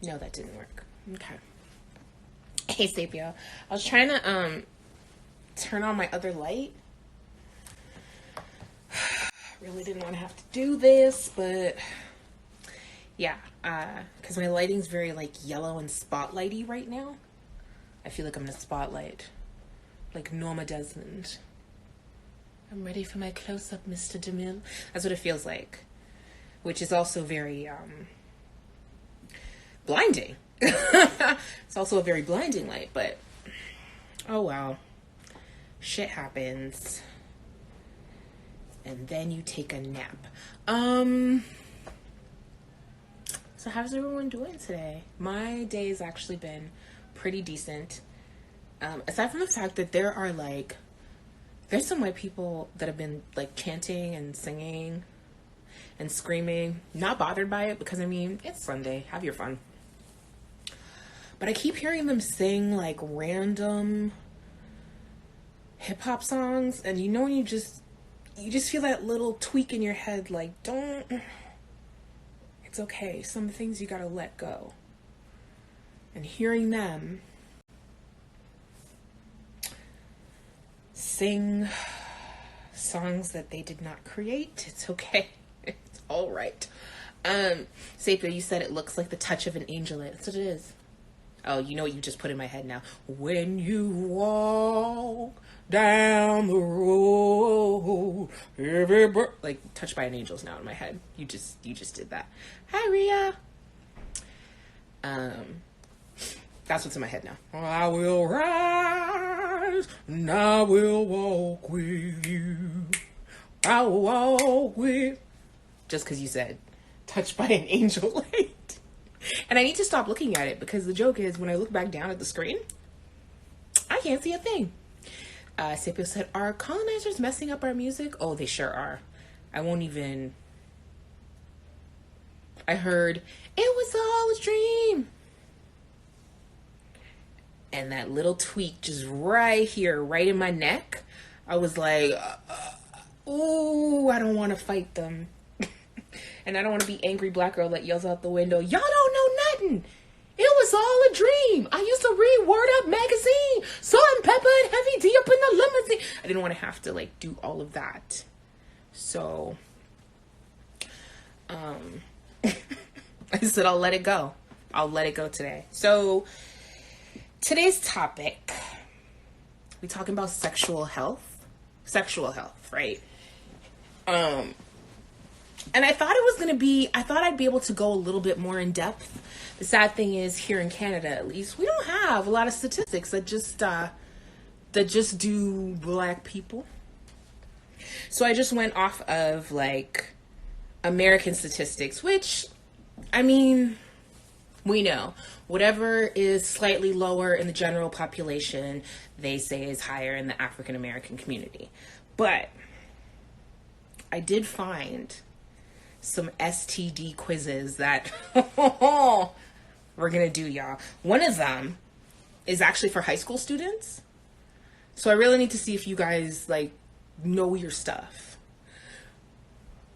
No, that didn't work. Okay. Hey, Sapio. I was trying to turn on my other light. Really didn't want to have to do this, but yeah, because my lighting's very like yellow and spotlighty right now. I feel like I'm in a spotlight, like Norma Desmond. I'm ready for my close-up, Mr. DeMille. That's what it feels like, which is also very blinding. It's also a very blinding light, but oh well, shit happens. And then you take a nap. So how's everyone doing today? My day has actually been pretty decent. Aside from the fact that there's some white people that have been like chanting and singing and screaming. Not bothered by it because I mean, it's Sunday. Have your fun. But I keep hearing them sing like random hip hop songs, and you know when you just feel that little tweak in your head, like, it's okay. Some things you gotta let go. And hearing them sing songs that they did not create, it's okay. It's all right. Sapio, you said it looks like the touch of an angel. That's what it is. Oh, you know what you just put in my head now. When you walk down the road, like touched by an angel's now in my head. You just did that. Hi, Rhea. That's what's in my head now. I will rise and I will walk with you. I will walk with. Just because you said touched by an angel light. And I need to stop looking at it because the joke is when I look back down at the screen, I can't see a thing. Sepio said, are colonizers messing up our music? Oh, they sure are. I heard, it was all a dream. And that little tweak just right here, right in my neck. I was like, ooh, I don't want to fight them. And I don't want to be angry black girl that yells out the window, y'all don't know nothing. It was all a dream. I used to read Word Up magazine. Salt and pepper and Heavy D up in the limousine. I didn't want to have to like do all of that. So, I said I'll let it go. I'll let it go today. So, today's topic, we're talking about sexual health. Sexual health, right? And I thought I'd be able to go a little bit more in depth. The sad thing is, here in Canada, at least, we don't have a lot of statistics that just do black people. So I just went off of like American statistics, which, I mean, we know whatever is slightly lower in the general population, they say is higher in the African American community. But I did find some STD quizzes that we're gonna do, y'all. One of them is actually for high school students. So I really need to see if you guys like know your stuff.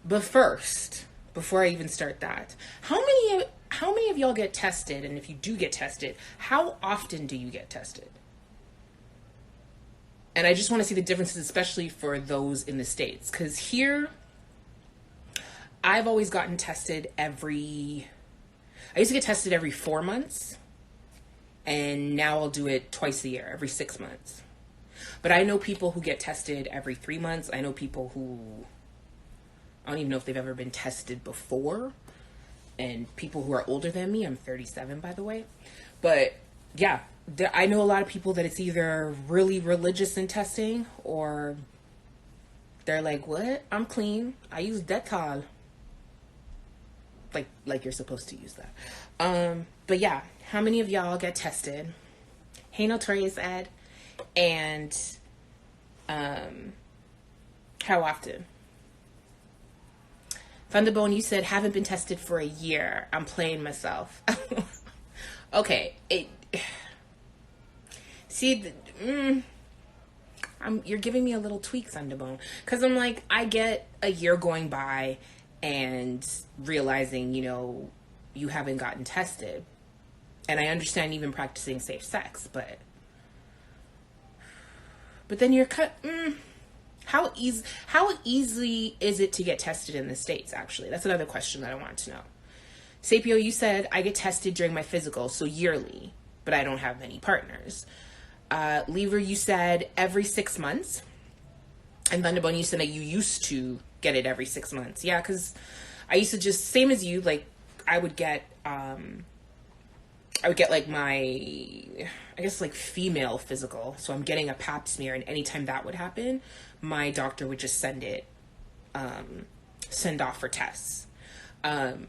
But first, before I even start that, how many of y'all get tested? And if you do get tested, how often do you get tested? And I just want to see the differences, especially for those in the States. Because here, I've always gotten tested I used to get tested every 4 months. And now I'll do it twice a year, every 6 months. But I know people who get tested every 3 months. I know people who, I don't even know if they've ever been tested before. And people who are older than me. I'm 37, by the way. But yeah, I know a lot of people that it's either really religious in testing, or they're like, what? I'm clean. I use Dettol. Like you're supposed to use that. But yeah, how many of y'all get tested? Hey, Notorious Ed. And how often? Thunderbone, you said haven't been tested for a year. I'm playing myself. Okay, you're giving me a little tweak, Thunderbone, because I'm like, I get a year going by and realizing, you haven't gotten tested. And I understand even practicing safe sex, but then you're how easy is it to get tested in the States, actually? That's another question that I wanted to know. Sapio, you said, I get tested during my physical, so yearly, but I don't have many partners. Lever, you said every 6 months. And Thunderbone, you said that you used to get it every 6 months. Yeah, because I used to just, same as you, like, I would get like my, I guess like female physical. So I'm getting a pap smear, and anytime that would happen, my doctor would just send off for tests. I'm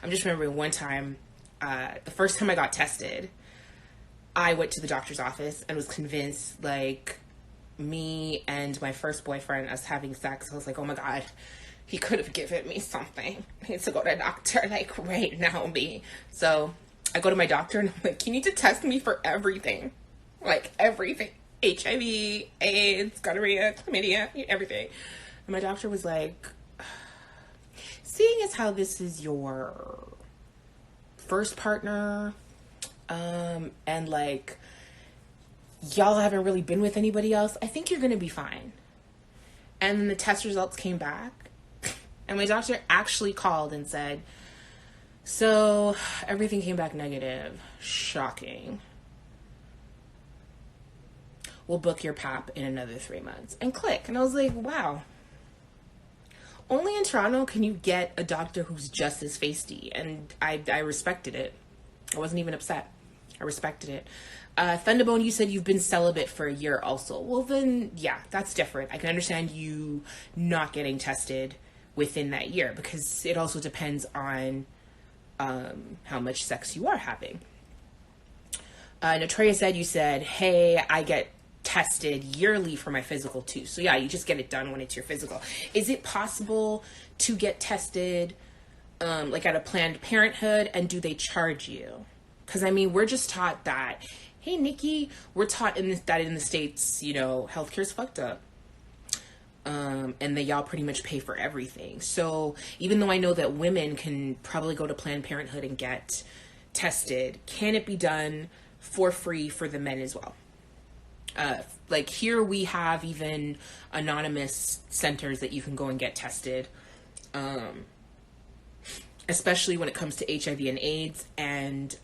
just remembering one time, the first time I got tested, I went to the doctor's office and was convinced, like, me and my first boyfriend, us having sex, I was like, oh my God, he could have given me something. I need to go to the doctor, like, right now, me. So I go to my doctor and I'm like, you need to test me for everything. Like, everything. HIV, AIDS, gonorrhea, chlamydia, everything. And my doctor was like, seeing as how this is your first partner, and like, y'all haven't really been with anybody else, I think you're gonna be fine. And then the test results came back, and my doctor actually called and said, so everything came back negative. Shocking. We'll book your pap in another 3 months. And click. And I was like, wow. Only in Toronto can you get a doctor who's just as feisty. And I respected it. I wasn't even upset. I respected it. Thunderbone, you said you've been celibate for a year also. Well then, yeah, that's different. I can understand you not getting tested within that year, because it also depends on how much sex you are having. Notoria said, you said, hey, I get tested yearly for my physical too. So yeah, you just get it done when it's your physical. Is it possible to get tested like at a Planned Parenthood, and do they charge you? Because I mean, we're just taught that, hey Nikki, we're taught that in the States, you know, healthcare's fucked up. And that y'all pretty much pay for everything. So even though I know that women can probably go to Planned Parenthood and get tested, can it be done for free for the men as well? Like here we have even anonymous centers that you can go and get tested, especially when it comes to HIV and AIDS, and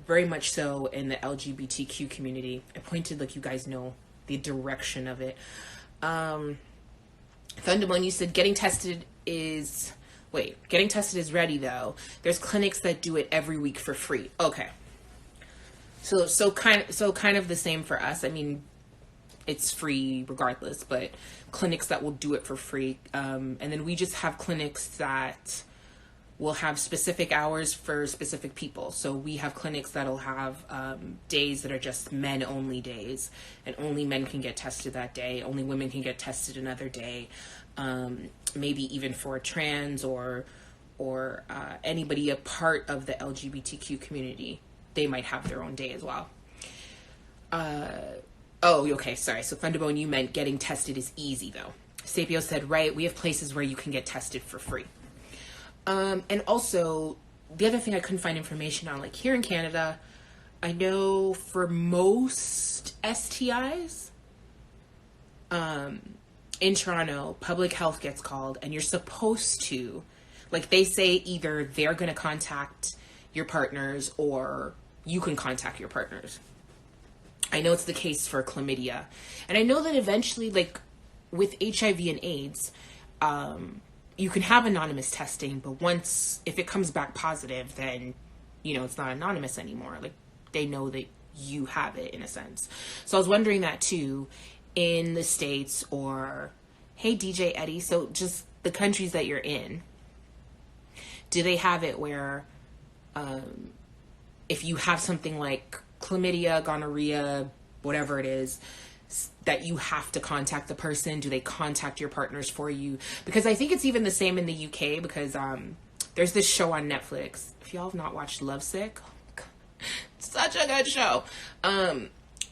very much so in the LGBTQ community. I pointed like you guys know the direction of it. Thunderbone, you said getting tested is ready though. There's clinics that do it every week for free. Okay. So kind of the same for us. I mean, it's free regardless, but clinics that will do it for free. And then we just have clinics that will have specific hours for specific people. So we have clinics that'll have days that are just men only days, and only men can get tested that day. Only women can get tested another day. Maybe even for trans or anybody a part of the LGBTQ community, they might have their own day as well. Oh, okay, sorry. So Thunderbone, you meant getting tested is easy though. Sapio said, right, we have places where you can get tested for free. And also, the other thing I couldn't find information on, like here in Canada, I know for most STIs, in Toronto, public health gets called, and you're supposed to, like they say, either they're going to contact your partners or you can contact your partners. I know it's the case for chlamydia. And I know that eventually, like with HIV and AIDS, you can have anonymous testing, but if it comes back positive, then, you know, it's not anonymous anymore. Like they know that you have it in a sense. So I was wondering that too, in the States, or, hey DJ Eddie, so just the countries that you're in, do they have it where, if you have something like chlamydia, gonorrhea, whatever it is, that you have to contact the person? Do they contact your partners for you? Because I think it's even the same in the UK, because there's this show on Netflix. If y'all have not watched Lovesick, such a good show.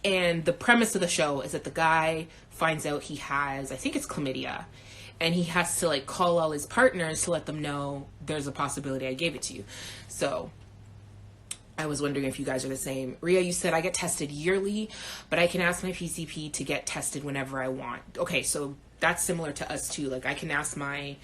And the premise of the show is that the guy finds out he has, I think it's chlamydia, and he has to like call all his partners to let them know there's a possibility I gave it to you. So I was wondering if you guys are the same. Ria, you said I get tested yearly, but I can ask my PCP to get tested whenever I want. Okay, so that's similar to us too. Like I can ask my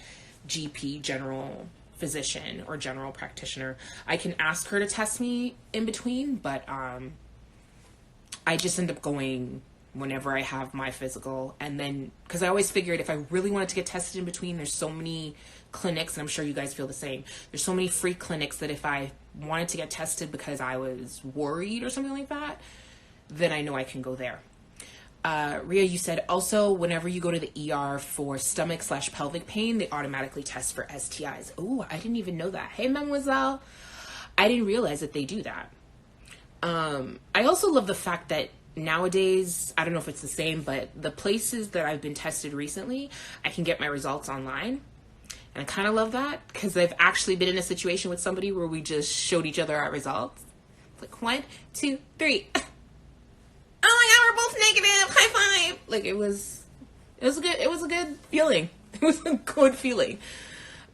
GP, general physician or general practitioner. I can ask her to test me in between, but I just end up going whenever I have my physical. And then, because I always figured if I really wanted to get tested in between, there's so many clinics, and I'm sure you guys feel the same. There's so many free clinics that if I wanted to get tested because I was worried or something like that, then I know I can go there. Ria, you said also whenever you go to the ER for stomach/pelvic pain, they automatically test for STIs. Oh, I didn't even know that. Hey, mademoiselle. I didn't realize that they do that. I also love the fact that nowadays, I don't know if it's the same, but the places that I've been tested recently, I can get my results online. And I kind of love that because I've actually been in a situation with somebody where we just showed each other our results. Like 1, 2, 3. Oh my God, we're both negative. High five. Like it was a good feeling. It was a good feeling.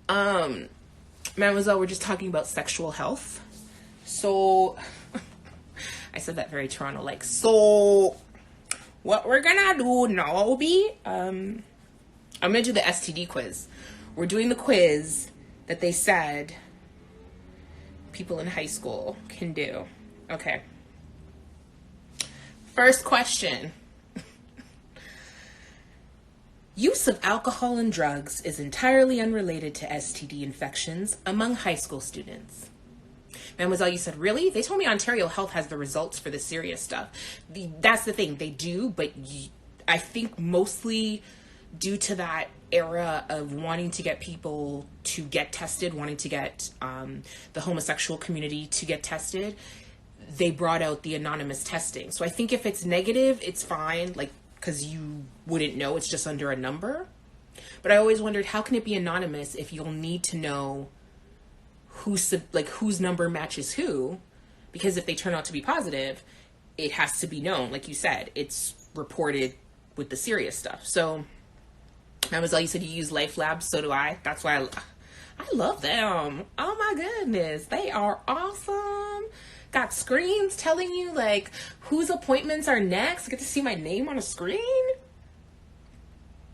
Mademoiselle, we're just talking about sexual health. So I said that very Toronto, like, so what we're gonna do now, I'm gonna do the STD quiz. We're doing the quiz that they said people in high school can do. Okay. First question. Use of alcohol and drugs is entirely unrelated to STD infections among high school students. Mademoiselle, you said, really? They told me Ontario Health has the results for the serious stuff. That's the thing. They do, but I think mostly due to that era of wanting to get people to get tested, wanting to get the homosexual community to get tested, they brought out the anonymous testing. So I think if it's negative, it's fine, like, because you wouldn't know, it's just under a number. But I always wondered, how can it be anonymous if you'll need to know whose number matches who? Because if they turn out to be positive, it has to be known. Like you said, it's reported with the serious stuff. So, Mademoiselle, you said you use Life Labs. So do I. That's why I love them. Oh my goodness. They are awesome. Got screens telling you like whose appointments are next. I get to see my name on a screen.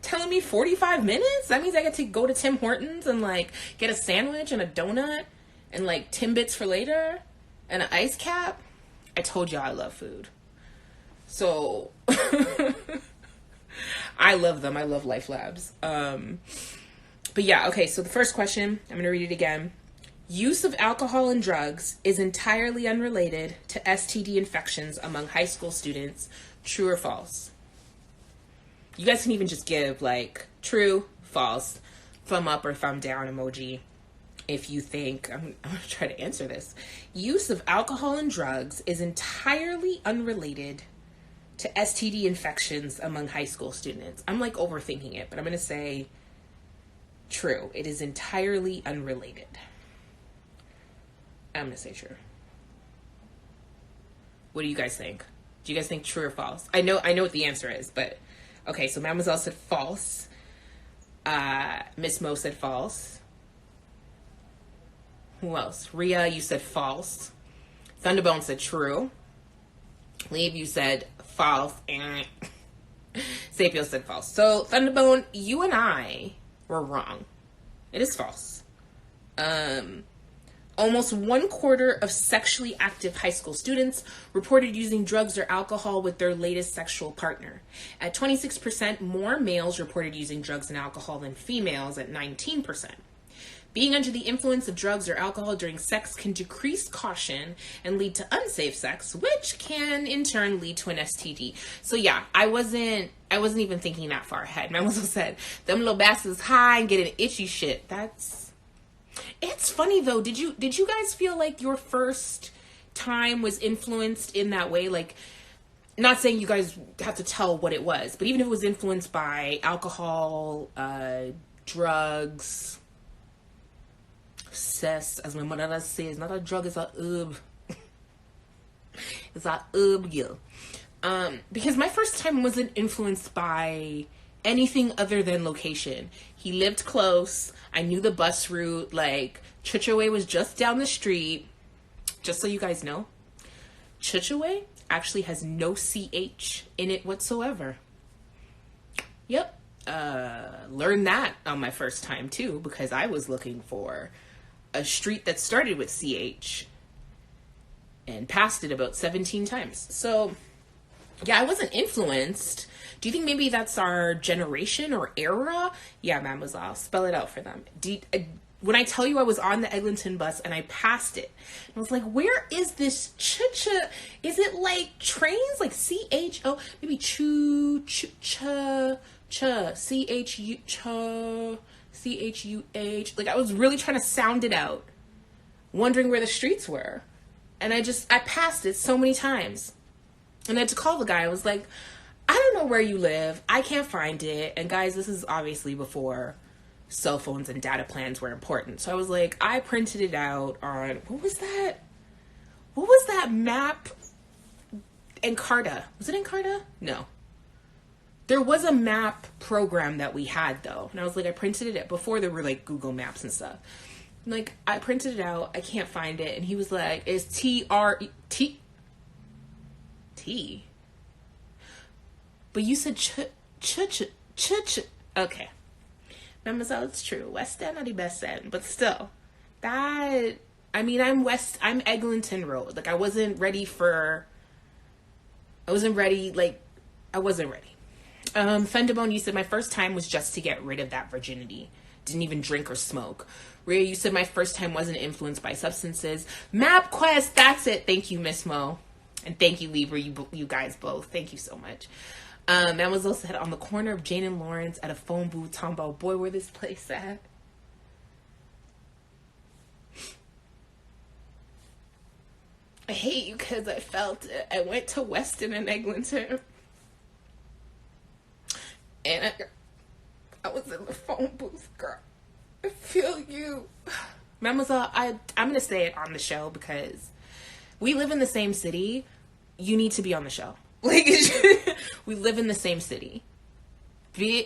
Telling me 45 minutes? That means I get to go to Tim Hortons and like get a sandwich and a donut and like Timbits for later and an ice cap. I told y'all I love food. So I love them. I love Life Labs. But yeah, okay, so the first question, I'm going to read it again. Use of alcohol and drugs is entirely unrelated to STD infections among high school students. True or false? You guys can even just give like true, false, thumb up or thumb down emoji if you think, I'm going to try to answer this. Use of alcohol and drugs is entirely unrelated to STD infections among high school students. I'm like overthinking it, but I'm going to say true. It is entirely unrelated. I'm going to say true. What do you guys think? Do you guys think true or false? I know what the answer is, but okay, so Mademoiselle said false. Miss Mo said false. Who else? Ria, you said false. Thunderbone said true. Leave, you said false. Sapio said false. So, Thunderbone, you and I were wrong. It is false. Almost 1/4 of sexually active high school students reported using drugs or alcohol with their latest sexual partner. At 26%, more males reported using drugs and alcohol than females at 19%. Being under the influence of drugs or alcohol during sex can decrease caution and lead to unsafe sex, which can in turn lead to an STD. So yeah, I wasn't even thinking that far ahead. Mademoiselle said, them little bastards high and getting itchy shit. It's funny though. Did you guys feel like your first time was influenced in that way? Like, not saying you guys have to tell what it was, but even if it was influenced by alcohol, drugs, cess, as my mother says, not a drug, it's a herb. It's a herb, yeah. Because my first time wasn't influenced by anything other than location. He lived close. I knew the bus route. Like, Chichaway was just down the street. just so you guys know, Chicheway actually has no CH in it whatsoever. Yep. Learned that on my first time too, because I was looking for a street that started with CH and passed it about 17 times. So yeah, I wasn't influenced. Do you think maybe that's our generation or era? Yeah, mademoiselle, spell it out for them. When I tell you I was on the Eglinton bus and I passed it, I was like, where is this cha-cha? Is it like trains? Like C-H-O, maybe cha, C-H-U, cha, C-H-U-H. Like I was really trying to sound it out, wondering where the streets were. And I passed it so many times. And I had to call the guy. I was like, I don't know where you live. I can't find it. And guys, this is obviously before cell phones and data plans were important. So I was like, I printed it out on, what was that? What was that map? Encarta. Was it Encarta? No. There was a map program that we had though. And I was like, I printed it out before there were like Google Maps and stuff. I'm like, I printed it out. I can't find it. And he was like, it's T-R-E-T. T. But you said okay. Mademoiselle, it's true. West End are the best end. But still, I'm Eglinton Road. Like, I wasn't ready. Fendamone, you said my first time was just to get rid of that virginity. Didn't even drink or smoke. Rhea, you said my first time wasn't influenced by substances. MapQuest, that's it. Thank you, Miss Mo. And thank you, Libra, you guys both. Thank you so much. Mademoiselle said, on the corner of Jane and Lawrence at a phone booth, talking about, boy, where this place at. I hate you because I felt it. I went to Weston and Eglinton. And I was in the phone booth, girl. I feel you. Mademoiselle, I'm going to say it on the show because we live in the same city. You need to be on the show. Like, we live in the same city. You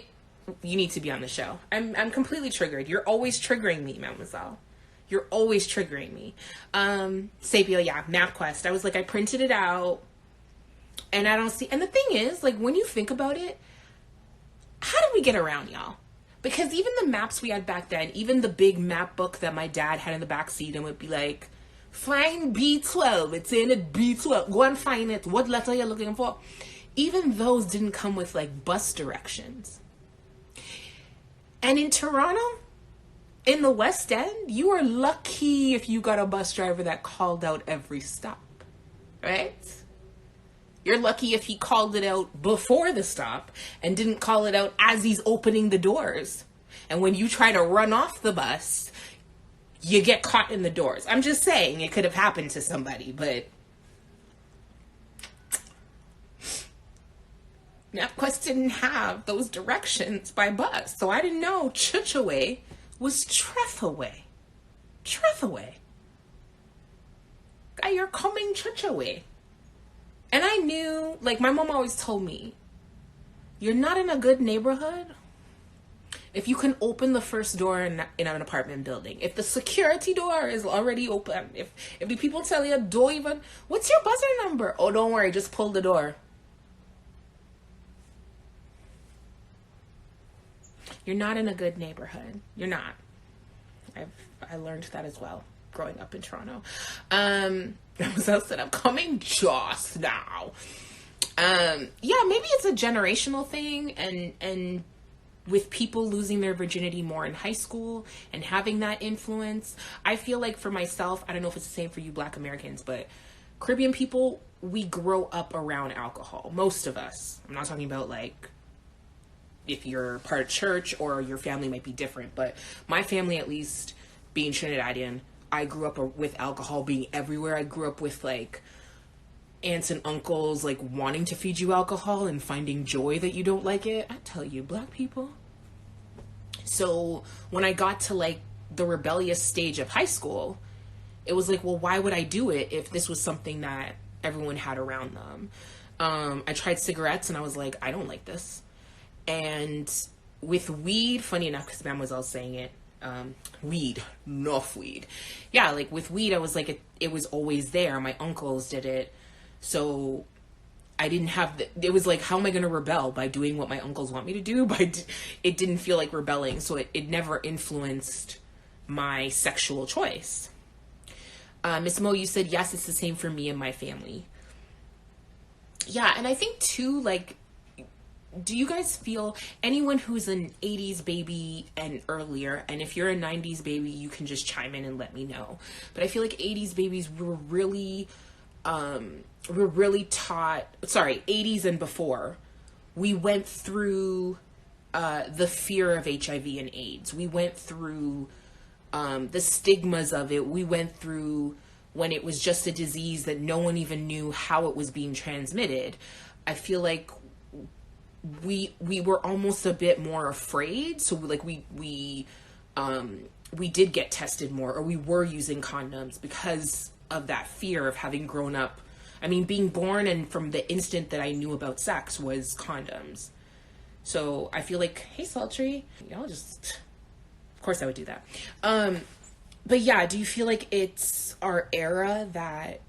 need to be on the show. I'm completely triggered. You're always triggering me, mademoiselle. You're always triggering me. Sapio, yeah, MapQuest. I was like, I printed it out and I don't see. And the thing is, like, when you think about it, how did we get around, y'all? Because even the maps we had back then, even the big map book that my dad had in the back seat and would be like, find B12. It's in it, B12. Go and find it. What letter you're looking for? Even those didn't come with like bus directions. And in Toronto, in the West End, you are lucky if you got a bus driver that called out every stop, right? You're lucky if he called it out before the stop and didn't call it out as he's opening the doors. And when you try to run off the bus, you get caught in the doors. I'm just saying it could have happened to somebody, but MapQuest didn't have those directions by bus. So I didn't know Chicheway was Trethaway. Trethaway. Guy, you're coming Chicheway. And I knew, like my mom always told me, you're not in a good neighborhood if you can open the first door in an apartment building. If the security door is already open, if the people tell you, don't even, what's your buzzer number? Oh, don't worry, just pull the door. You're not in a good neighborhood. You're not. I learned that as well growing up in Toronto. So I said, I'm coming just now. Yeah, maybe it's a generational thing and with people losing their virginity more in high school and having that influence. I feel like for myself, I don't know if it's the same for you Black Americans, but Caribbean people, we grow up around alcohol. Most of us. I'm not talking about like if you're part of church or your family might be different, but my family, at least being Trinidadian, I grew up with alcohol being everywhere. I grew up with like aunts and uncles like wanting to feed you alcohol and finding joy that you don't like it. I tell you, Black people. So when I got to like the rebellious stage of high school, it was like, well, why would I do it if this was something that everyone had around them? I tried cigarettes and I was like, I don't like this. And with weed, funny enough, because Mademoiselle's saying it, weed, enough weed. Yeah, like with weed, I was like, it was always there. My uncles did it. So I didn't have it was like, how am I going to rebel by doing what my uncles want me to do? It didn't feel like rebelling. So it never influenced my sexual choice. Miss Mo, you said, yes, it's the same for me and my family. Yeah, and I think too, like, do you guys feel, anyone who's an 80s baby and earlier, and if you're a 90s baby, you can just chime in and let me know. But I feel like 80s babies were really taught, 80s and before, we went through the fear of HIV and AIDS. We went through the stigmas of it. We went through when it was just a disease that no one even knew how it was being transmitted. I feel like we were almost a bit more afraid. So like we did get tested more, or we were using condoms because of that fear of having grown up. I mean, being born and from the instant that I knew about sex was condoms. So I feel like, hey, Sultry, y'all just, of course I would do that. But yeah, do you feel like it's our era that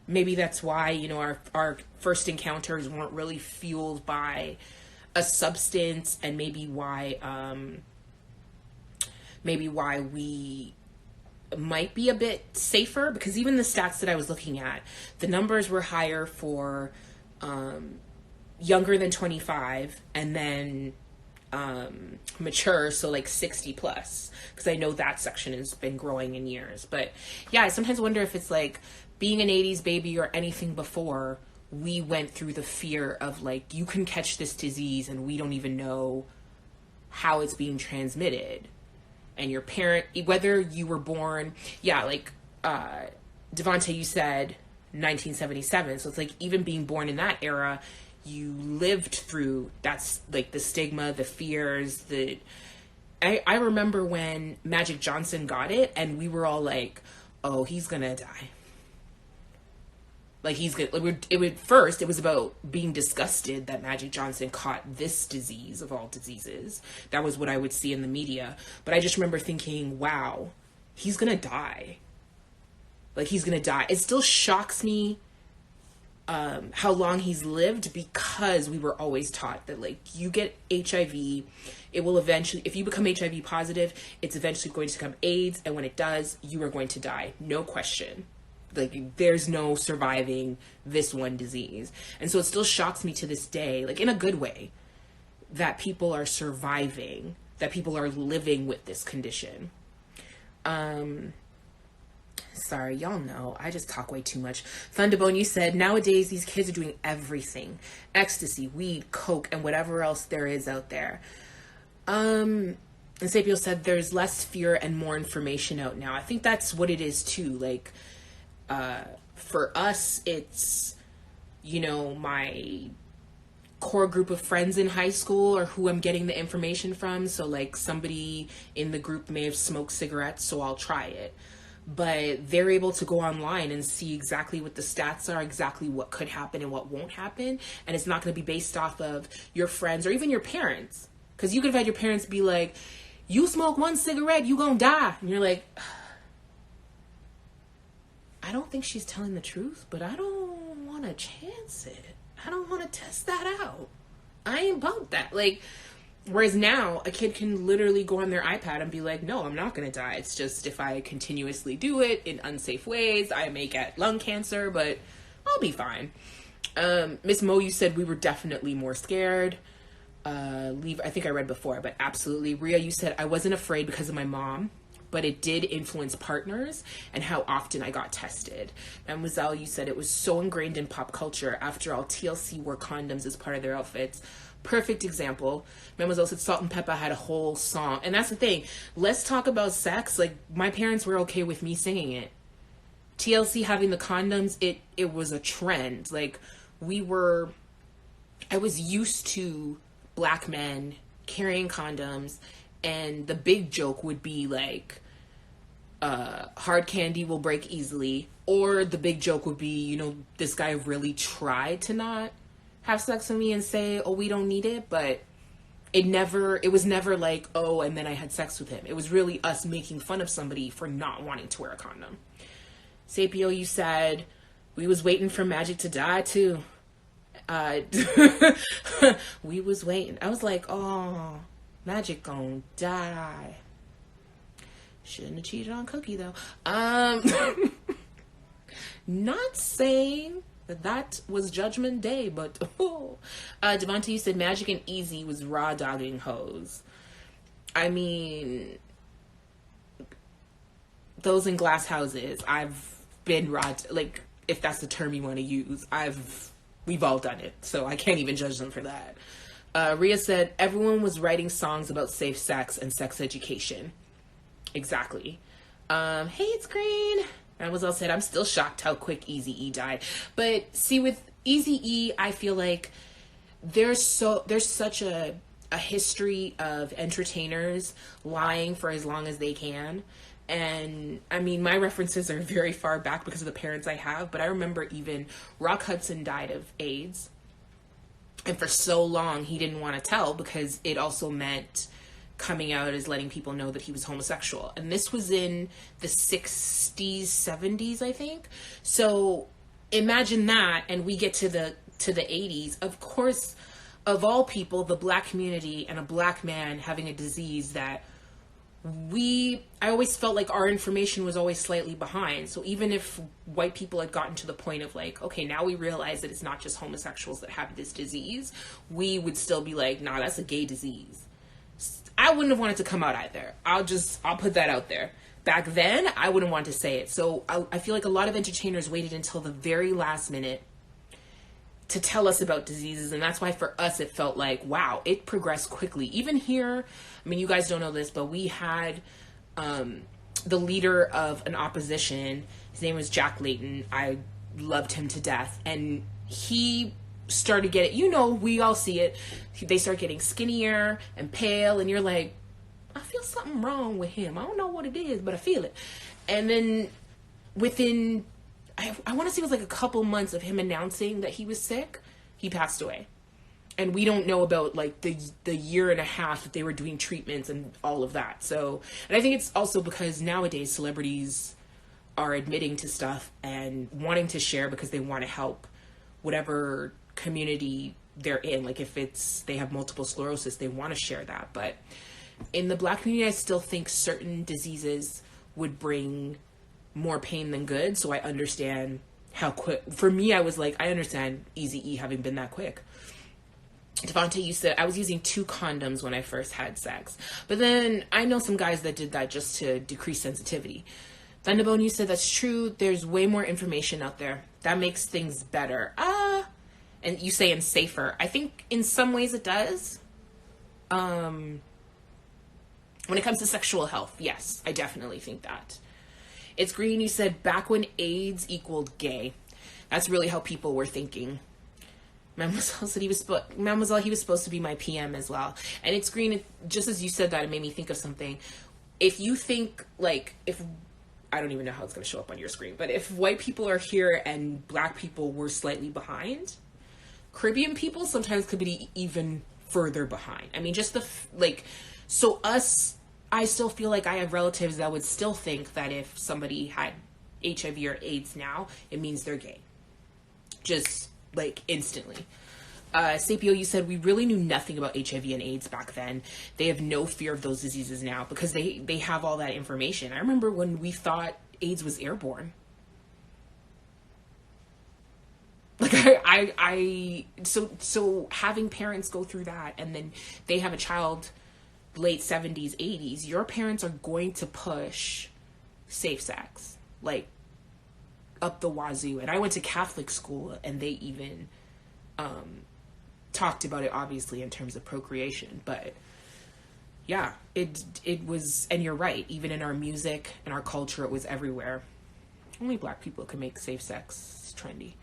maybe that's why, you know, our first encounters weren't really fueled by a substance, and maybe why we might be a bit safer? Because even the stats that I was looking at, the numbers were higher for younger than 25, and then mature, so like 60 plus, because I know that section has been growing in years. But yeah, I sometimes wonder if it's like being an 80s baby or anything before, we went through the fear of like, you can catch this disease and we don't even know how it's being transmitted. And your parent, whether you were born, yeah, like Devontae, you said 1977, so it's like even being born in that era, you lived through, that's like the stigma, the fears, I remember when Magic Johnson got it, and we were all like, oh, he's gonna die. Like, first, it was about being disgusted that Magic Johnson caught this disease of all diseases. That was what I would see in the media. But I just remember thinking, wow, he's gonna die. Like, he's gonna die. It still shocks me how long he's lived, because we were always taught that, like, you get HIV, it will eventually, if you become HIV positive, it's eventually going to become AIDS, and when it does, you are going to die. No question. Like, there's no surviving this one disease. And so it still shocks me to this day, like, in a good way, that people are surviving, that people are living with this condition. Sorry, y'all know, I just talk way too much. Thunderbone, you said, nowadays these kids are doing everything. Ecstasy, weed, coke, and whatever else there is out there. And Sapio said, there's less fear and more information out now. I think that's what it is too. Like, for us, it's, you know, my core group of friends in high school or who I'm getting the information from. So like, somebody in the group may have smoked cigarettes, so I'll try it. But they're able to go online and see exactly what the stats are, exactly what could happen and what won't happen. And it's not going to be based off of your friends or even your parents. Because you could have had your parents be like, you smoke one cigarette, you gonna die. And you're like, I don't think she's telling the truth, but I don't want to chance it. I don't want to test that out. I ain't about that. Like, whereas now, a kid can literally go on their iPad and be like, no, I'm not going to die. It's just if I continuously do it in unsafe ways, I may get lung cancer, but I'll be fine. Miss Mo, you said we were definitely more scared. I think I read before, but absolutely. Ria, you said I wasn't afraid because of my mom, but it did influence partners and how often I got tested. Mademoiselle, you said it was so ingrained in pop culture. After all, TLC wore condoms as part of their outfits. Perfect example. Mademoiselle said Salt and Pepper had a whole song. And that's the thing. Let's talk about sex. Like, my parents were okay with me singing it. TLC having the condoms, it was a trend. Like, I was used to black men carrying condoms, and the big joke would be like, hard candy will break easily, or the big joke would be, you know, this guy really tried to not have sex with me and say, oh, we don't need it, but it was never like, oh, and then I had sex with him. It was really us making fun of somebody for not wanting to wear a condom. Sapio, you said, we was waiting for Magic to die too. We was waiting. I was like, oh, Magic gonna die. Shouldn't have cheated on Cookie though. Not saying that was Judgment Day, but Devonta, you said Magic and Easy was raw dogging hoes. I mean, those in glass houses, I've been raw, like, if that's the term you want to use, we've all done it, so I can't even judge them for that. Rhea said everyone was writing songs about safe sex and sex education. Exactly. Hey, it's Green. Mademoiselle said, I'm still shocked how quick Eazy-E died. But see, with Eazy-E, I feel like there's such a history of entertainers lying for as long as they can. And I mean, my references are very far back because of the parents I have, but I remember even Rock Hudson died of AIDS. And for so long, he didn't want to tell because it also meant coming out as letting people know that he was homosexual. And this was in the 60s, 70s, I think. So imagine that, and we get to the 80s. Of course, of all people, the black community and a black man having a disease that I always felt like our information was always slightly behind. So even if white people had gotten to the point of like, okay, now we realize that it's not just homosexuals that have this disease, we would still be like, nah, that's a gay disease. I wouldn't have wanted to come out either. I'll put that out there. Back then, I wouldn't want to say it. So I feel like a lot of entertainers waited until the very last minute to tell us about diseases. And that's why for us, it felt like, wow, it progressed quickly. Even here, I mean, you guys don't know this, but we had the leader of an opposition. His name was Jack Layton. I loved him to death. And he started getting, we all see it. They start getting skinnier and pale, and you're like, I feel something wrong with him. I don't know what it is, but I feel it. And then within, I want to say it was like a couple months of him announcing that he was sick, he passed away. And we don't know about like the year and a half that they were doing treatments and all of that. So, and I think it's also because nowadays celebrities are admitting to stuff and wanting to share because they want to help whatever community they're in. Like if they have multiple sclerosis, they want to share that. But in the black community, I still think certain diseases would bring more pain than good. So I understand how quick, for me, I was like, I understand Eazy-E having been that quick. Devonta, you said, I was using 2 condoms when I first had sex. But then I know some guys that did that just to decrease sensitivity. Thunderbone, you said that's true. There's way more information out there. That makes things better. And you say and safer. I think in some ways it does. When it comes to sexual health, yes, I definitely think that. It's Green, you said back when AIDS equaled gay. That's really how people were thinking. Mademoiselle said he was supposed to be my PM as well. And it's Green, just as you said that, it made me think of something. If you think, like, I don't even know how it's going to show up on your screen, but if white people are here and black people were slightly behind, Caribbean people sometimes could be even further behind. I mean, just so I still feel like I have relatives that would still think that if somebody had HIV or AIDS now, it means they're gay. Just like instantly. Sapio, you said we really knew nothing about HIV and AIDS back then. They have no fear of those diseases now because they have all that information. I remember when we thought AIDS was airborne. Like so having parents go through that and then they have a child late 70s, 80s, your parents are going to push safe sex, like, up the wazoo. And I went to Catholic school, and they even talked about it, obviously, in terms of procreation. But, yeah, it was, and you're right, even in our music and our culture, it was everywhere. Only black people can make safe sex trendy.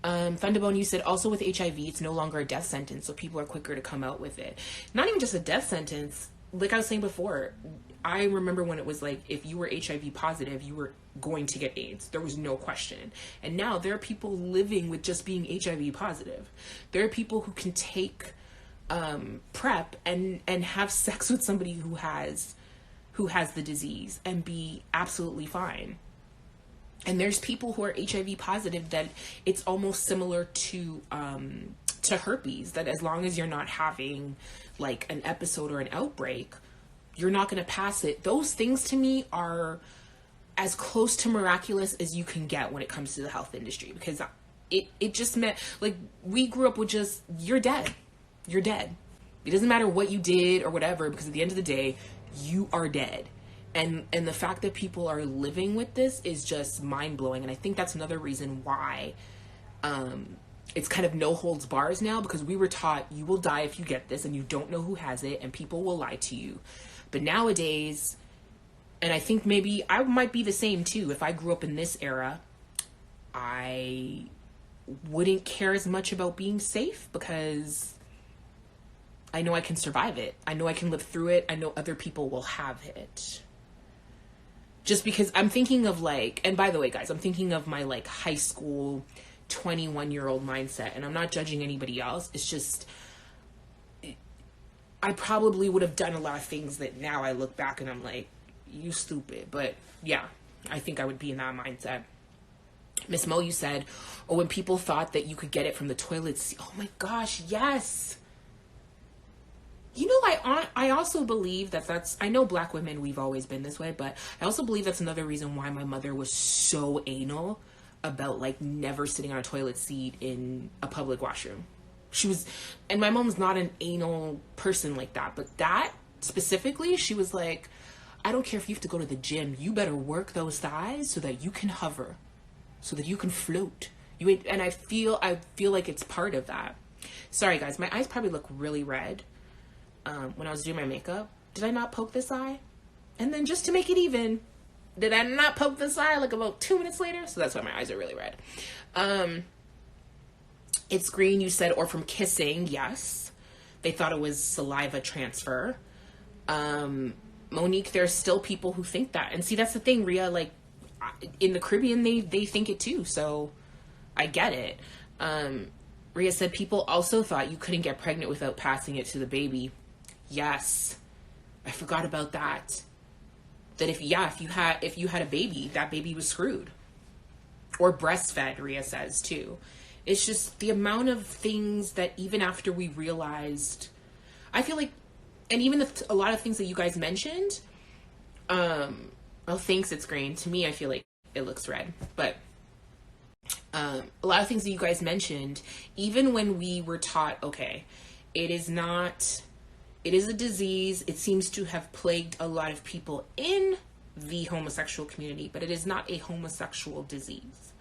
Thunderbone, you said also with HIV, it's no longer a death sentence, so people are quicker to come out with it. Not even just a death sentence. Like I was saying before, I remember when it was like, if you were HIV positive, you were going to get AIDS. There was no question. And now there are people living with just being HIV positive. There are people who can take PrEP and have sex with somebody who has the disease and be absolutely fine. And there's people who are HIV positive that it's almost similar to herpes, that as long as you're not having like an episode or an outbreak, you're not going to pass it. Those things to me are as close to miraculous as you can get when it comes to the health industry, because it just meant, like, we grew up with just, you're dead. You're dead. It doesn't matter what you did or whatever, because at the end of the day, you are dead. And the fact that people are living with this is just mind-blowing. And I think that's another reason why it's kind of no holds bars now, because we were taught you will die if you get this and you don't know who has it and people will lie to you. But nowadays, and I think maybe I might be the same too, if I grew up in this era, I wouldn't care as much about being safe, because I know I can survive it. I know I can live through it. I know other people will have it. Just because I'm thinking of like, and by the way, guys, I'm thinking of my like high school 21-year-old mindset, and I'm not judging anybody else. It's just, I probably would have done a lot of things that now I look back and I'm like, you stupid. But yeah, I think I would be in that mindset. Miss Mo, you said, or when people thought that you could get it from the toilet seat. Oh my gosh, yes. You know, I also believe that's, I know Black women, we've always been this way, but I also believe that's another reason why my mother was so anal about like never sitting on a toilet seat in a public washroom. She was, and my mom's not an anal person like that, but that specifically, she was like, I don't care if you have to go to the gym, you better work those thighs so that you can hover, so that you can float. And I feel like it's part of that. Sorry guys, my eyes probably look really red. When I was doing my makeup, did I not poke this eye? And then just to make it even, did I not poke this eye like about 2 minutes later? So that's why my eyes are really red. It's green, you said, or from kissing. Yes. They thought it was saliva transfer. Monique, there's still people who think that. And see, that's the thing, Rhea, like in the Caribbean, they think it too. So I get it. Rhea said people also thought you couldn't get pregnant without passing it to the baby. Yes, I forgot about that. That if you had a baby, that baby was screwed. Or breastfed, Rhea says too. It's just the amount of things that even after we realized, I feel like, and even a lot of things that you guys mentioned, oh, thanks, it's green. To me, I feel like it looks red, but a lot of things that you guys mentioned, even when we were taught, okay, it is a disease. It seems to have plagued a lot of people in the homosexual community, but it is not a homosexual disease.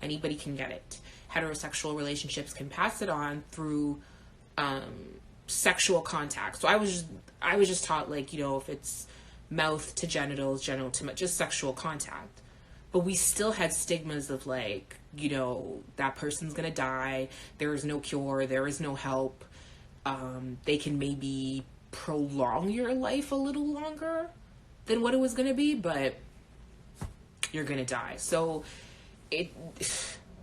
Anybody can get it. Heterosexual relationships can pass it on through sexual contact. So I was just taught, like, you know, if it's mouth to genitals, genital to mouth, just sexual contact. But we still had stigmas of like, you know, that person's gonna die. There is no cure. There is no help. They can maybe prolong your life a little longer than what it was gonna be, but you're gonna die. So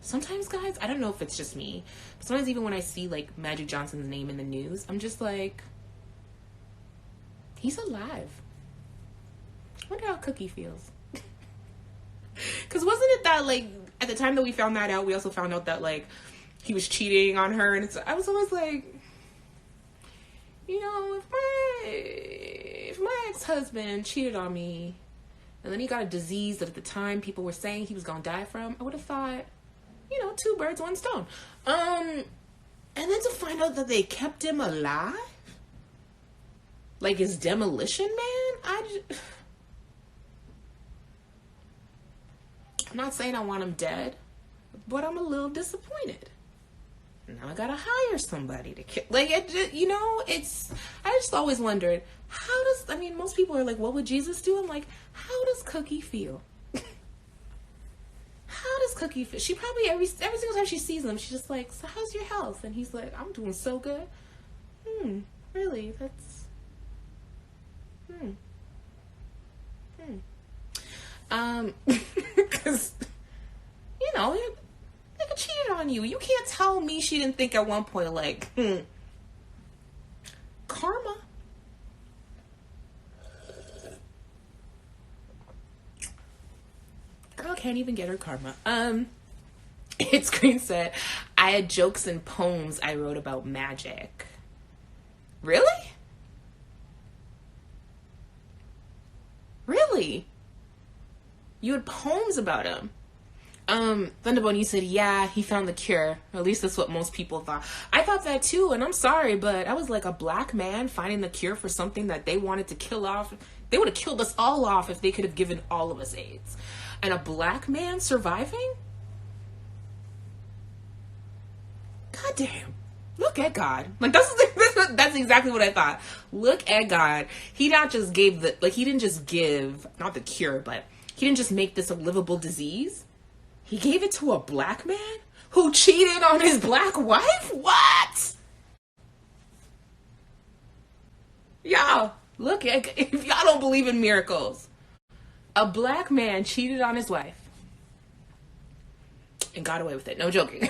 sometimes, guys, I don't know if it's just me, but sometimes even when I see like Magic Johnson's name in the news, I'm just like, he's alive. I wonder how Cookie feels. Because wasn't it that, like, at the time that we found that out, we also found out that, like, he was cheating on her, and I was always like, you know, if my ex-husband cheated on me, and then he got a disease that at the time people were saying he was gonna die from, I would have thought, you know, 2 birds, 1 stone. And then to find out that they kept him alive, like his Demolition Man, I'm not saying I want him dead, but I'm a little disappointed. Now I gotta hire somebody to kill. Like, you know, I just always wondered, most people are like, what would Jesus do? I'm like, how does Cookie feel? How does Cookie feel? She probably, every single time she sees him, she's just like, so how's your health? And he's like, I'm doing so good. Really? That's, because, you know, nigga cheated on you. You can't tell me she didn't think at one point, like, can't even get her karma. It's Green said, I had jokes and poems I wrote about magic. Really? Really? You had poems about him. Thunderbone, you said, yeah, he found the cure. Or at least that's what most people thought. I thought that too, and I'm sorry, but I was like, a black man finding the cure for something that they wanted to kill off. They would have killed us all off if they could have given all of us AIDS. And a black man surviving? God damn. Look at God. Like, that's exactly what I thought. Look at God. He not just gave he didn't just give, not the cure, but he didn't just make this a livable disease. He gave it to a black man who cheated on his black wife? What? Y'all, look at, if y'all don't believe in miracles, a black man cheated on his wife and got away with it. No joking.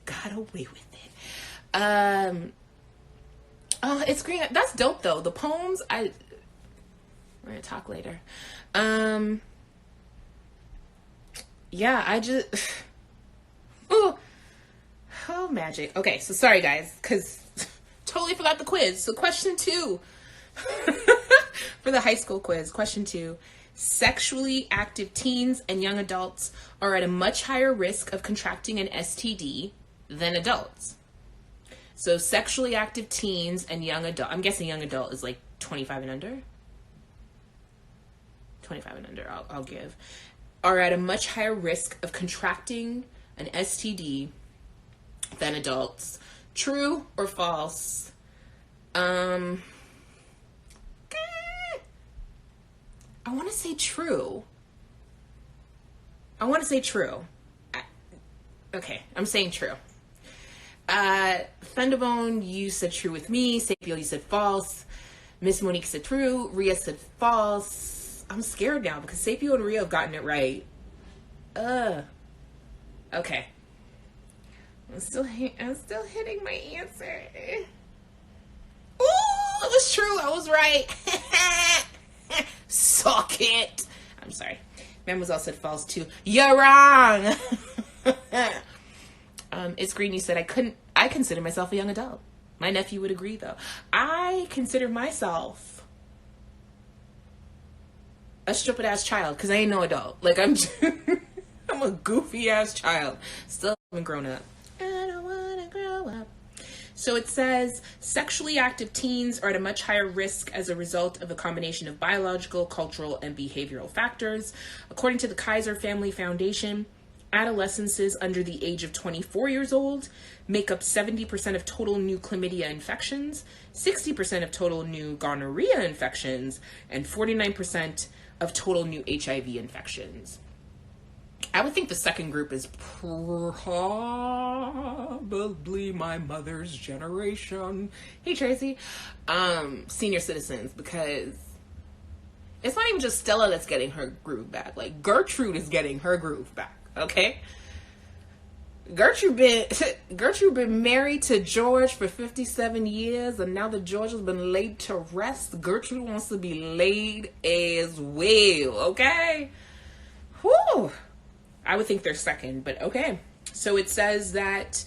Got away with it. Oh, it's green. That's dope though. The poems, we're gonna talk later. Yeah, I just, oh, magic. Okay, so sorry guys, because totally forgot the quiz. So question 2 for the high school quiz. Question 2, sexually active teens and young adults are at a much higher risk of contracting an STD than adults. So sexually active teens and young adult, I'm guessing young adult is like 25 and under. 25 and under, I'll give, are at a much higher risk of contracting an STD than adults. True or false? I want to say true. Okay, I'm saying true. Thunderbone, you said true with me. Sapio, you said false. Miss Monique said true. Rhea said false. I'm scared now because Sapio and Rhea have gotten it right. Okay. I'm still hitting my answer. Ooh, it was true. I was right. Suck it. I'm sorry. Mademoiselle said false too. You're wrong. It's Green. You said I consider myself a young adult. My nephew would agree though. I consider myself a stupid ass child because I ain't no adult. Like I'm a goofy ass child. Still haven't grown up. I don't want to grow up. So it says sexually active teens are at a much higher risk as a result of a combination of biological, cultural, and behavioral factors. According to the Kaiser Family Foundation, adolescents under the age of 24 years old make up 70% of total new chlamydia infections, 60% of total new gonorrhea infections, and 49% of total new HIV infections. I would think the second group is probably my mother's generation. Hey, Tracy. Senior citizens, because it's not even just Stella that's getting her groove back. Like, Gertrude is getting her groove back, okay? Gertrude been married to George for 57 years, and now that George has been laid to rest, Gertrude wants to be laid as well, okay? Whew. I would think they're second, but okay. So it says that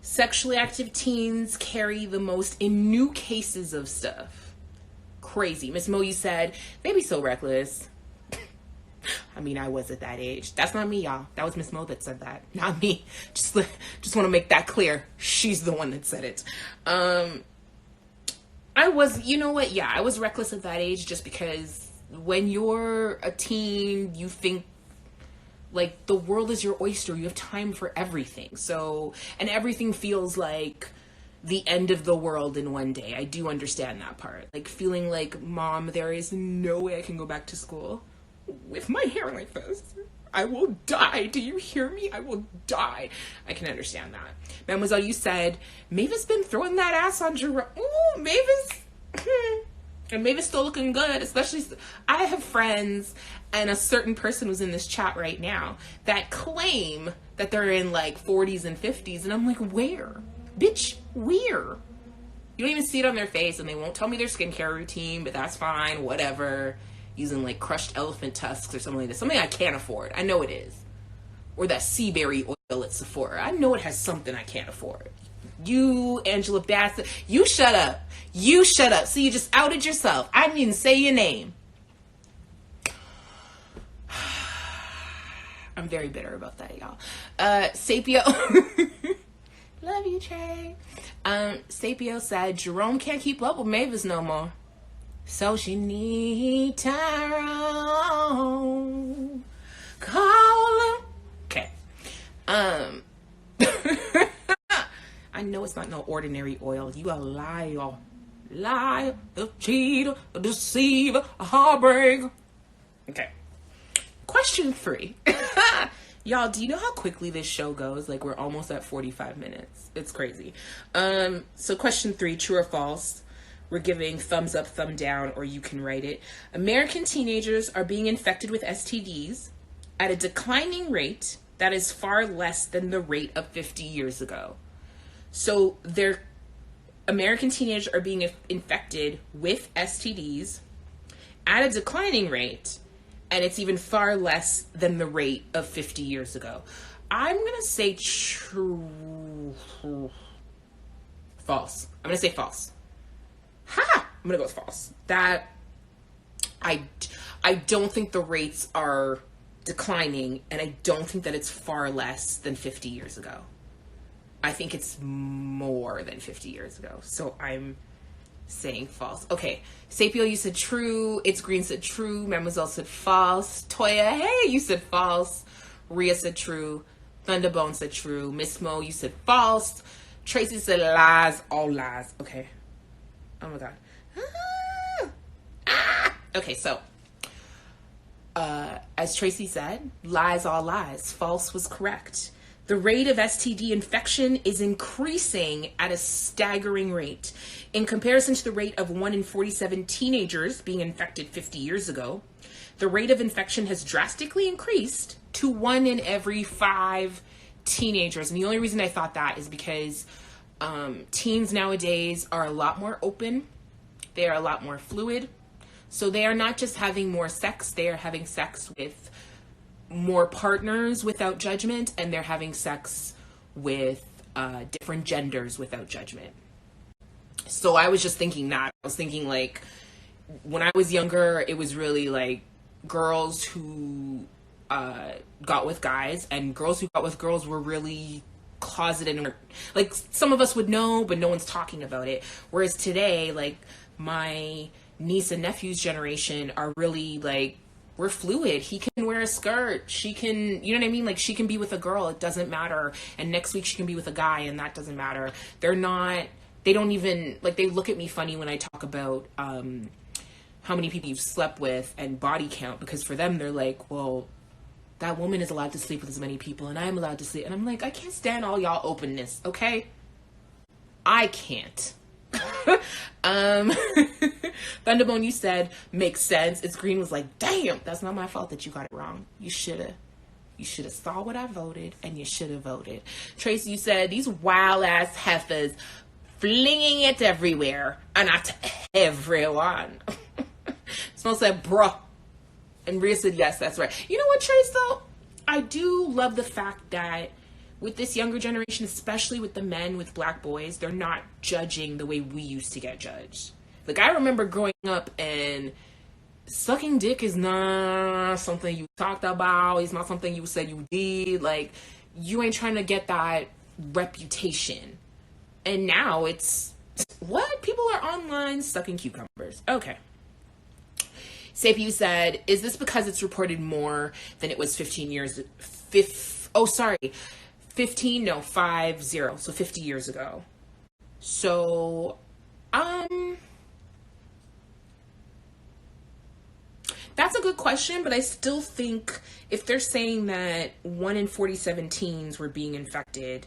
sexually active teens carry the most in new cases of stuff. Crazy. Miss Mo, you said, they be so reckless. I mean, I was at that age. That's not me, y'all. That was Miss Mo that said that, not me. Just want to make that clear. She's the one that said it. I was, you know what? Yeah, I was reckless at that age just because when you're a teen, you think like the world is your oyster. You have time for everything. So, and everything feels like the end of the world in one day. I do understand that part. Like feeling like, Mom, there is no way I can go back to school with my hair like this. I will die. Do you hear me? I will die. I can understand that. Mademoiselle, you said, Mavis been throwing that ass on Jerome. Ooh, Mavis. And Mavis still looking good, especially, I have friends and a certain person who's in this chat right now that claim that they're in like 40s and 50s. And I'm like, where? Bitch, where? You don't even see it on their face, and they won't tell me their skincare routine, but that's fine, whatever. using like crushed elephant tusks or something like that. Something I can't afford. I know it is. Or that sea berry oil at Sephora. I know it has something I can't afford. You, Angela Bassett, you shut up. You shut up. So you just outed yourself. I didn't even say your name. I'm very bitter about that, y'all. Sapio. Love you, Trey. Sapio said, Jerome can't keep up with Mavis no more. So she need Tyrone. Call him. Okay. I know it's not no ordinary oil. You a liar. Liar, a cheater, a deceiver, a heartbreaker. Okay. Question 3. Y'all, do you know how quickly this show goes? Like, we're almost at 45 minutes. It's crazy. So question 3, true or false? We're giving thumbs up, thumb down, or you can write it. American teenagers are being infected with STDs at a declining rate that is far less than the rate of 50 years ago. So American teenagers are being infected with STDs at a declining rate, and it's even far less than the rate of 50 years ago. I'm going to say true. False. I'm going to say false. Ha! I'm going to go with false. That I don't think the rates are declining, and I don't think that it's far less than 50 years ago. I think it's more than 50 years ago. So I'm saying false. Okay. Sapio, you said true. It's Green said true. Mademoiselle said false. Toya, hey, you said false. Rhea said true. Thunderbone said true. Miss Mo, you said false. Tracy said lies. All lies. Okay. Oh my God. Okay, so as Tracy said, lies, all lies. False was correct. The rate of STD infection is increasing at a staggering rate. In comparison to the rate of 1 in 47 teenagers being infected 50 years ago, the rate of infection has drastically increased to 1 in every 5 teenagers. And the only reason I thought that is because teens nowadays are a lot more open. They are a lot more fluid. So they are not just having more sex, they are having sex with more partners without judgment, and they're having sex with different genders without judgment. So I was just thinking that. I was thinking, like, when I was younger, it was really like girls who got with guys, and girls who got with girls were really closeted, and like some of us would know, but no one's talking about it. Whereas today, like my niece and nephew's generation are really like, we're fluid. He can wear a skirt. She can, you know what I mean? Like, she can be with a girl. It doesn't matter. And next week she can be with a guy, and that doesn't matter. They don't even, like, they look at me funny when I talk about how many people you've slept with and body count, because for them, they're like, well, that woman is allowed to sleep with as many people, and I'm allowed to sleep. And I'm like, I can't stand all y'all openness, okay? I can't. Thunderbone, you said makes sense. It's Green was like, damn, that's not my fault that you got it wrong. You should have saw what I voted, and you should have voted. Tracy, you said these wild ass heifers flinging it everywhere, and not to everyone. Smell said, bruh. And Rhea said, yes, that's right. You know what, Trace, though? I do love the fact that with this younger generation, especially with the men, with black boys, they're not judging the way we used to get judged. Like, I remember growing up, and sucking dick is not something you talked about. It's not something you said you did. Like, you ain't trying to get that reputation. And now it's, what? People are online sucking cucumbers. Okay. Sapio said, is this because it's reported more than it was 15 years? 15, no, 50. So 50 years ago. So, that's a good question, but I still think if they're saying that 1 in 47 teens were being infected,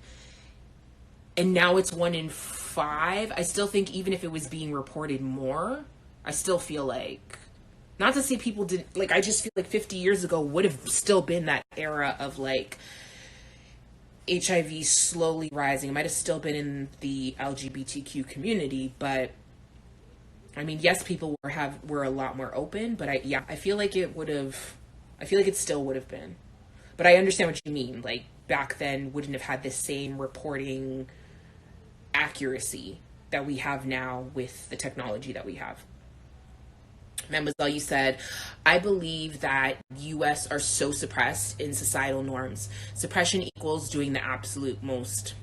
and now it's 1 in 5, I still think even if it was being reported more, I still feel like, not to say people didn't, like, I just feel like 50 years ago would have still been that era of, like, HIV slowly rising. It might have still been in the LGBTQ community, but I mean, yes, people were a lot more open, but I feel like I feel like it still would have been. But I understand what you mean. Like back then wouldn't have had the same reporting accuracy that we have now with the technology that we have. Mademoiselle, you said, I believe that US are so suppressed in societal norms. Suppression equals doing the absolute most.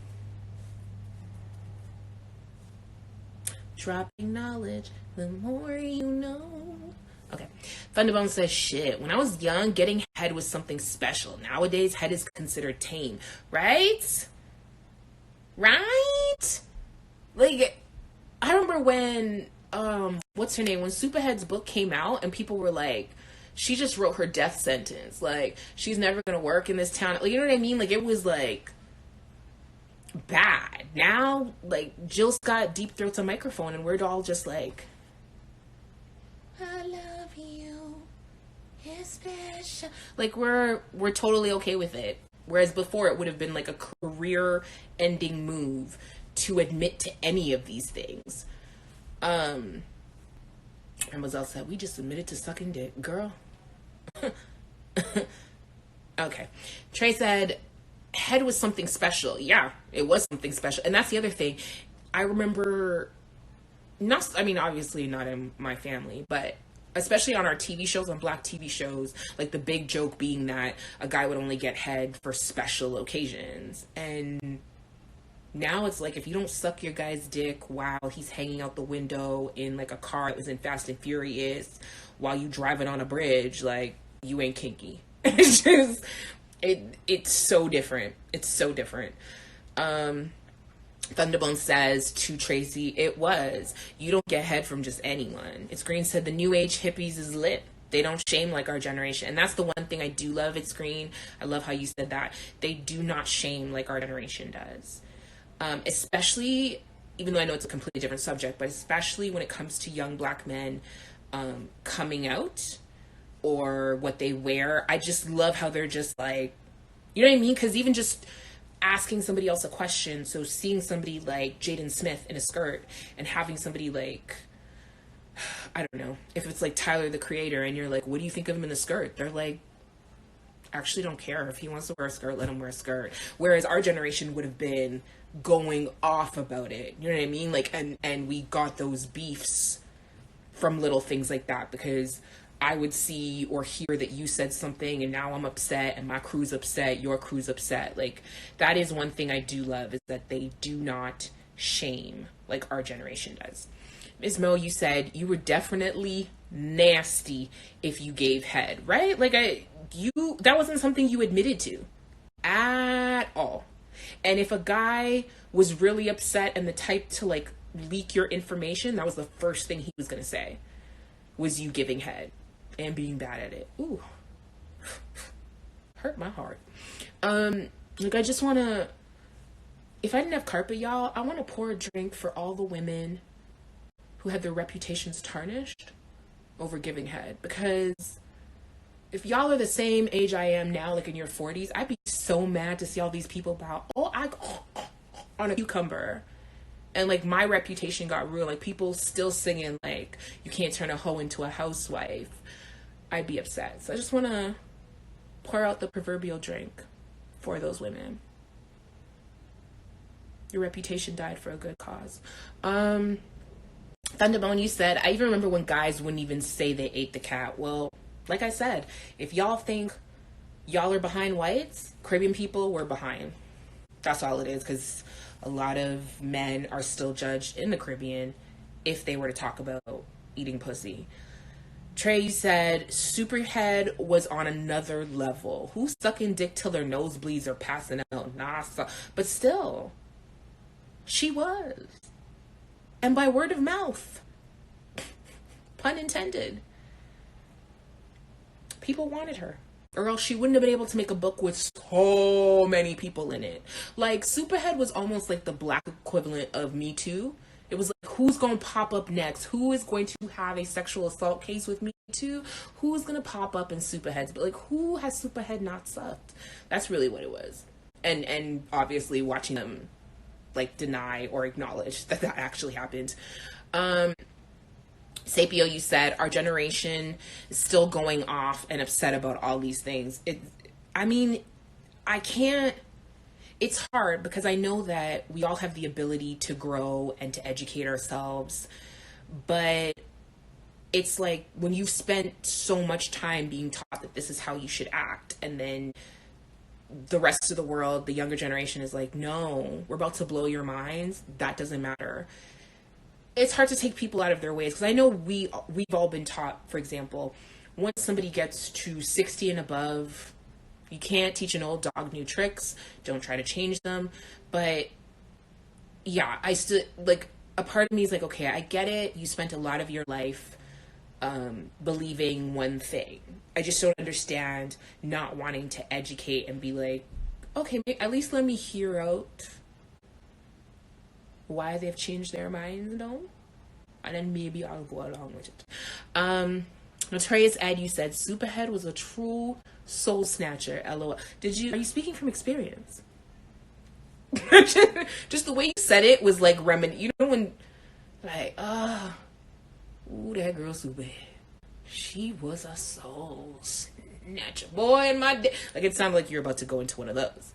Dropping knowledge, the more you know. Okay. Thunderbone says, shit, when I was young, getting head was something special. Nowadays, head is considered tame. Right? Right? Like, I remember when, what's her name? When Superhead's book came out and people were like, she just wrote her death sentence. Like, she's never gonna work in this town. Like, you know what I mean? Like, it was like, bad. Now, like, Jill Scott deep throats a microphone and we're all just like, I love you. It's special. Like we're totally okay with it. Whereas before it would have been like a career ending move to admit to any of these things. And Mademoiselle said, we just admitted to sucking dick. Girl. Okay. Trey said, head was something special. Yeah, it was something special. And that's the other thing. I remember, obviously not in my family, but especially on our TV shows, on black TV shows, like the big joke being that a guy would only get head for special occasions. And now it's like, if you don't suck your guy's dick while he's hanging out the window in like a car that was in Fast and Furious while you driving on a bridge, like, you ain't kinky. It's just, it's so different. It's so different. Thunderbone says to Tracy, it was. You don't get head from just anyone. It's Green said the new age hippies is lit. They don't shame like our generation. And that's the one thing I do love. It's Green. I love how you said that. They do not shame like our generation does. Especially, even though I know it's a completely different subject, but especially when it comes to young black men coming out or what they wear. I just love how they're just like, you know what I mean? Because even just asking somebody else a question, so seeing somebody like Jaden Smith in a skirt and having somebody like, I don't know, if it's like Tyler the Creator and you're like, what do you think of him in the skirt? They're like, actually don't care. If he wants to wear a skirt, let him wear a skirt. Whereas our generation would have been going off about it. You know what I mean? Like, and we got those beefs from little things like that because I would see or hear that you said something and now I'm upset and my crew's upset, your crew's upset. Like, that is one thing I do love, is that they do not shame like our generation does. Ms. Mo, you said you were definitely nasty if you gave head, right? Like, that wasn't something you admitted to at all. And if a guy was really upset and the type to like leak your information, that was the first thing he was going to say, was you giving head and being bad at it. Ooh, hurt my heart. Like, I just want to, if I didn't have carpet, y'all, I want to pour a drink for all the women who had their reputations tarnished over giving head. Because if y'all are the same age I am now, like in your 40s, I'd be so mad to see all these people about, on a cucumber. And like my reputation got ruined. Like people still singing like, you can't turn a hoe into a housewife. I'd be upset. So I just want to pour out the proverbial drink for those women. Your reputation died for a good cause. Thunderbone, you said, I even remember when guys wouldn't even say they ate the cat. Well, like I said, if y'all think y'all are behind whites, Caribbean people were behind. That's all it is, because a lot of men are still judged in the Caribbean if they were to talk about eating pussy. Trey said, Superhead was on another level. Who's sucking dick till their nosebleeds are passing out? Nah, but still, she was. And by word of mouth. Pun intended. People wanted her. Or else she wouldn't have been able to make a book with so many people in it. Like, Superhead was almost like the black equivalent of Me Too. It was like, who's going to pop up next? Who is going to have a sexual assault case with Me Too? Who's going to pop up in Superheads? But, like, who has Superhead not sucked? That's really what it was. And obviously watching them, like, deny or acknowledge that that actually happened. Sapio, you said our generation is still going off and upset about all these things. I mean, I can't, it's hard because I know that we all have the ability to grow and to educate ourselves, but it's like when you've spent so much time being taught that this is how you should act, and then the rest of the world, the younger generation, is like, no, we're about to blow your minds. That doesn't matter. It's hard to take people out of their ways because I know we've all been taught, for example, once somebody gets to 60 and above, you can't teach an old dog new tricks. Don't try to change them. But yeah, I still, like, a part of me is like, okay, I get it. You spent a lot of your life believing one thing. I just don't understand not wanting to educate and be like, okay, at least let me hear out why they've changed their minds, no? And then maybe I'll go along with it. Notorious Ed, you said Superhead was a true soul snatcher. LOL. Are you speaking from experience? Just the way you said it was like you know, when, like, ooh, that girl Superhead. She was a soul snatcher. Boy, in my day. Like, it sounded like you're about to go into one of those.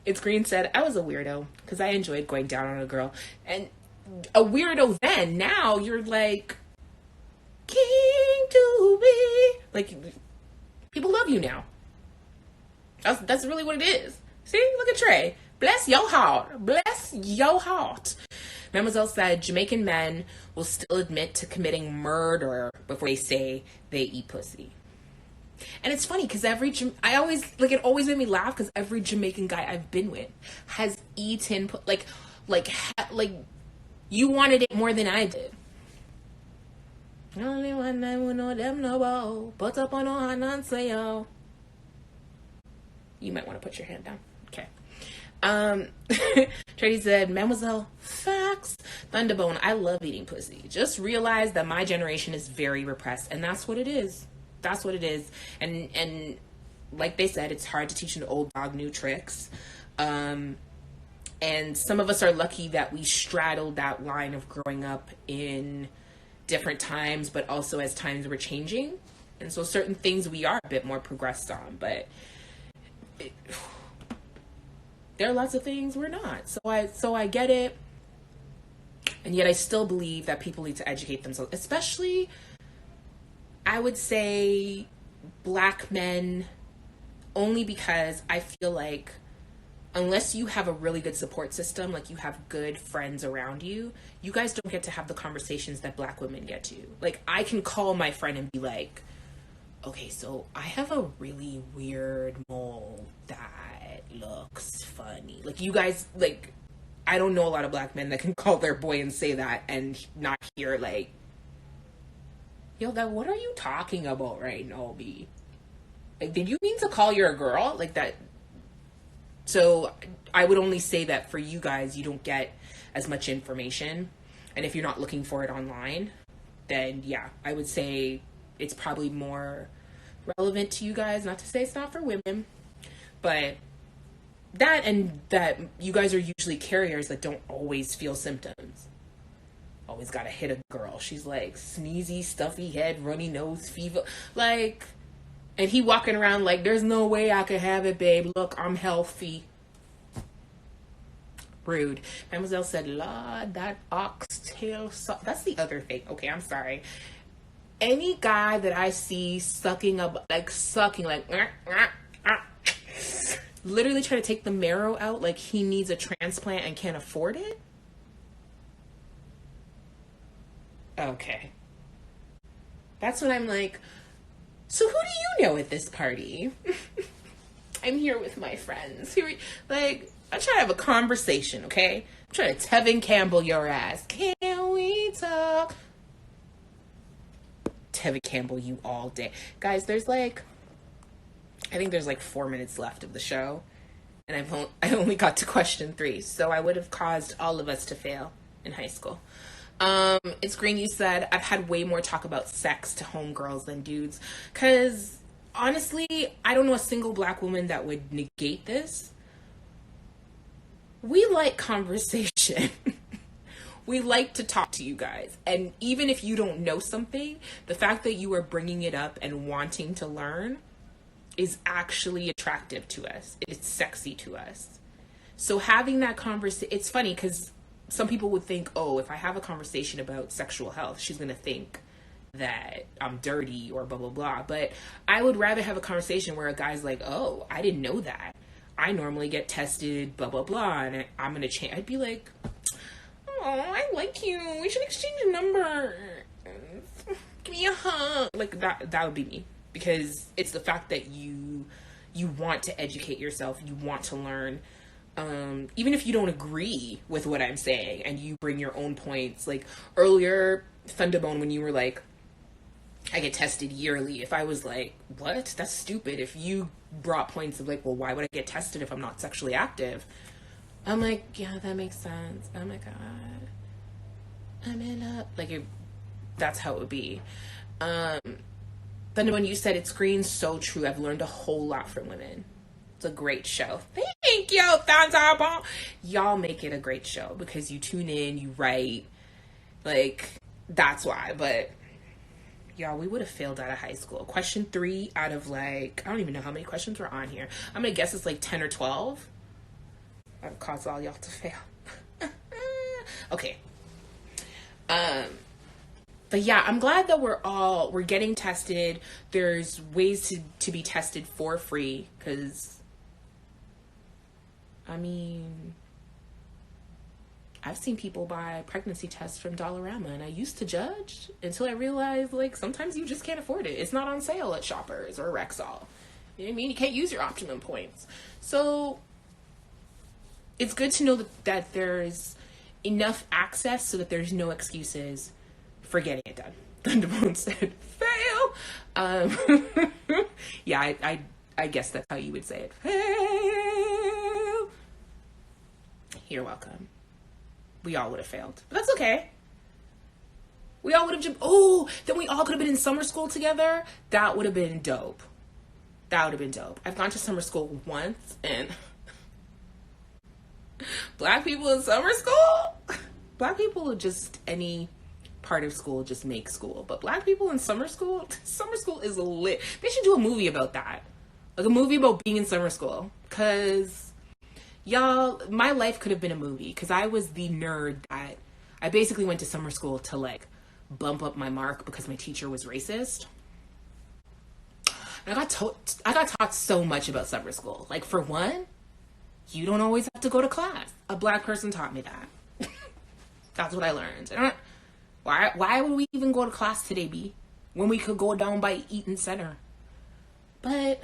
It's Green said, I was a weirdo because I enjoyed going down on a girl. And a weirdo then. Now you're like, King to be. Like, people love you now. That's really what it is. See? Look at Trey. Bless your heart. Bless your heart. Mademoiselle said, Jamaican men will still admit to committing murder before they say they eat pussy. And it's funny because I always, like, it always made me laugh because every Jamaican guy I've been with has eaten, like, you wanted it more than I did. Only one night we know them no bow. Put up on our hand and say, yo. You might want to put your hand down. Okay. Trady said, Mademoiselle, facts. Thunderbone, I love eating pussy. Just realize that my generation is very repressed, and that's what it is. That's what it is. And like they said, it's hard to teach an old dog new tricks. And some of us are lucky that we straddled that line of growing up in different times, but also as times were changing. And so certain things we are a bit more progressed on, but there are lots of things we're not. So I get it. And yet I still believe that people need to educate themselves, especially, I would say, Black men, only because I feel like unless you have a really good support system, like you have good friends around you, you guys don't get to have the conversations that Black women get to. Like, I can call my friend and be like, okay, so I have a really weird mole that looks funny. Like, you guys, like, I don't know a lot of Black men that can call their boy and say that and not hear, like, yo, what are you talking about right now, B? Like, did you mean to call your girl? Like, that. So I would only say that for you guys, you don't get as much information. And if you're not looking for it online, then yeah, I would say it's probably more relevant to you guys. Not to say it's not for women, but that you guys are usually carriers that don't always feel symptoms. Always gotta hit a girl. She's like sneezy, stuffy head, runny nose, fever. Like, and he walking around like, there's no way I could have it, babe. Look, I'm healthy. Rude. Mademoiselle said, Lord, that oxtail sauce. That's the other thing. Okay, I'm sorry. Any guy that I see sucking, literally trying to take the marrow out like he needs a transplant and can't afford it? Okay. That's when I'm like, so who do you know at this party? I'm here with my friends. Like, I'm trying to have a conversation, okay? I'm trying to Tevin Campbell your ass. Can we talk? Tevin Campbell you all day. Guys, I think there's like 4 minutes left of the show. And I only got to question 3. So I would have caused all of us to fail in high school. It's Green, you said, I've had way more talk about sex to homegirls than dudes. Because, honestly, I don't know a single Black woman that would negate this. We like conversation. We like to talk to you guys. And even if you don't know something, the fact that you are bringing it up and wanting to learn is actually attractive to us. It's sexy to us. So having that conversation, it's funny because some people would think, oh, if I have a conversation about sexual health, she's going to think that I'm dirty or blah, blah, blah. But I would rather have a conversation where a guy's like, oh, I didn't know that. I normally get tested, blah, blah, blah. And I'm going to change. I'd be like, oh, I like you. We should exchange numbers. Give me a hug. Like that would be me. Because it's the fact that you want to educate yourself. You want to learn. Even if you don't agree with what I'm saying and you bring your own points. Like earlier, Thunderbone, when you were like, I get tested yearly. If I was like, what? That's stupid. If you brought points of like, well, why would I get tested if I'm not sexually active? I'm like, yeah, that makes sense. Oh my God. I'm in love. Like, that's how it would be. Then when you said it screens, so true. I've learned a whole lot from women. It's a great show. Thank you, Thunderbone. Y'all make it a great show because you tune in, you write. Like, that's why. But y'all, we would have failed out of high school. Question 3 out of like, I don't even know how many questions were on here. I'm going to guess it's like 10 or 12. That'll cause all y'all to fail. Okay. But yeah, I'm glad that we're getting tested. There's ways to be tested for free. Cause I mean, I've seen people buy pregnancy tests from Dollarama, and I used to judge until I realized, like, sometimes you just can't afford it. It's not on sale at Shoppers or Rexall. You know what I mean? You can't use your optimum points. So it's good to know that there's enough access so that there's no excuses for getting it done. Thunderbone said, fail. Yeah, I guess that's how you would say it. Fail. You're welcome. We all would have failed. But that's okay. We all would have then we all could have been in summer school together. That would have been dope. That would have been dope. I've gone to summer school once, and Black people in summer school? Black people are just any part of school just make school. But Black people in summer school is lit. They should do a movie about that. Like a movie about being in summer school. Because y'all, my life could have been a movie because I was the nerd that I basically went to summer school to like bump up my mark because my teacher was racist. And I got taught so much about summer school. Like, for one, you don't always have to go to class. A Black person taught me that. That's what I learned. Why would we even go to class today, B? When we could go down by Eaton Center. But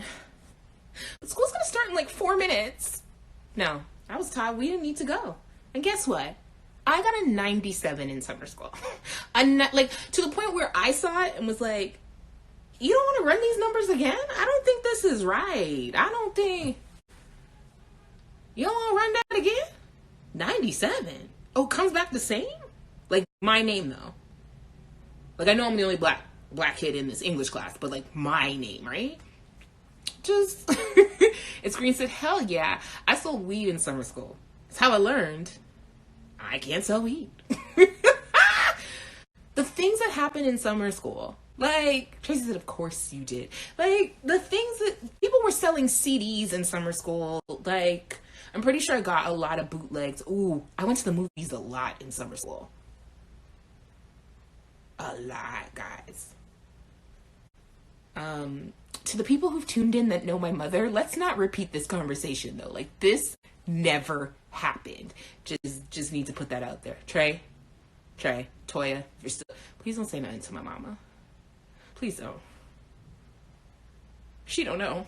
school's gonna start in like 4 minutes. No, I was tired. We didn't need to go. And guess what? I got a 97 in summer school. Like, to the point where I saw it and was like, you don't want to run these numbers again? I don't think this is right. I don't think... You don't want to run that again? 97. Oh, it comes back the same? Like, my name, though. Like, I know I'm the only black kid in this English class, but, like, my name, right? Just... And Screen said, hell yeah. I sold weed in summer school. That's how I learned I can't sell weed. The things that happen in summer school. Like, Tracy said, of course you did. Like, the things that... People were selling CDs in summer school. Like... I'm pretty sure I got a lot of bootlegs. Ooh, I went to the movies a lot in summer school. A lot, guys. To the people who've tuned in that know my mother, let's not repeat this conversation, though. Like, this never happened. Just need to put that out there. Trey, Toya, if you're still... Please don't say nothing to my mama. Please don't. She don't know.